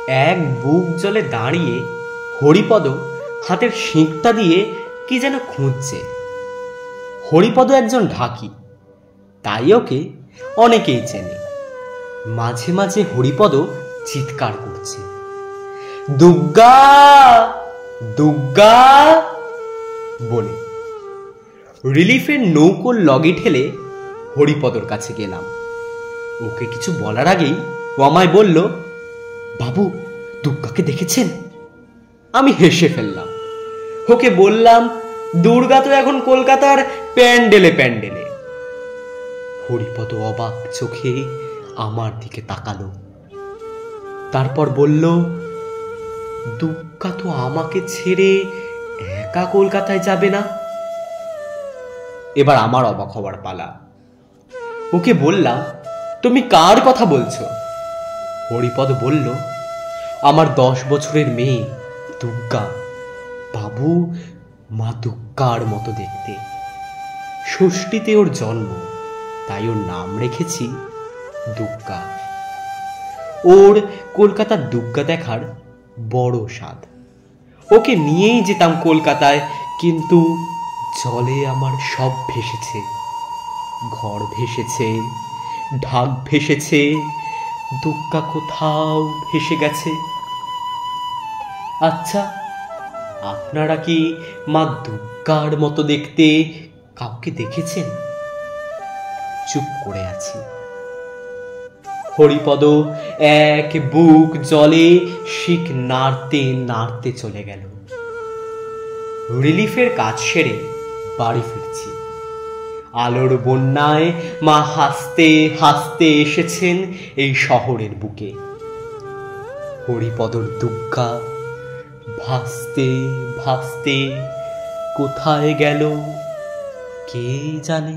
এক বুক জলে দাঁড়িয়ে হরিপদ হাতের শিঁকটা দিয়ে কি যেন খুঁজছে। হরিপদ একজন ঢাকি, তাই ওকে অনেকেই চেনে। মাঝে মাঝে হরিপদ চিৎকার করছে, দুগ্গা দুগ্গা বলে। রিলিফের নৌকোর লগি ঠেলে হরিপদর কাছে গেলাম। ওকে কিছু বলার আগেই ও আমায় বলল, বাবু দুর্গাকে দেখেছেন? আমি হেসে ফেললাম। ওকে বললাম, দুর্গা তো এখন কলকাতার প্যান্ডেলে প্যান্ডেলে। হরিপদ অবাক চোখে আমার দিকে তাকালো, তারপর বলল, দুর্গা তো আমাকে ছেড়ে একা কলকাতায় যাবে না। এবার আমার অবাক হবার পালা। ওকে বললাম, তুমি কার কথা বলছো? হরিপদ বলল, আমার 10 বছরের মেয়ে দুর্গা। বাবু মা দুর্গার মতো দেখতে। ষষ্ঠীতে ওর জন্ম, তাই ওর নাম রেখেছি দুর্গা। ওর কলকাতার দুর্গা দেখার বড় স্বাদ। ওকে নিয়েই যেতাম কলকাতায়, কিন্তু জলে আমার সব ভেসেছে। ঘর ভেসেছে, ঢাক ভেসেছে, দুর্গা কোথাও ভেসে গেছে। আচ্ছা, আপনারা কি মা দুর্গার মতো দেখতে কাউকে দেখেছেন? চুপ করে আছি। হরিপদ এক বুক জলে শিক নাড়তে নাড়তে চলে গেল। রিলিফের কাজ সেরে বাড়ি ফিরছি। আলোর বন্যায় মা হাসতে হাসতে এসেছেন এই শহরের বুকে। হরিপদর দুর্গা ভাসতে ভাসতে কোথায় গেল কে জানে।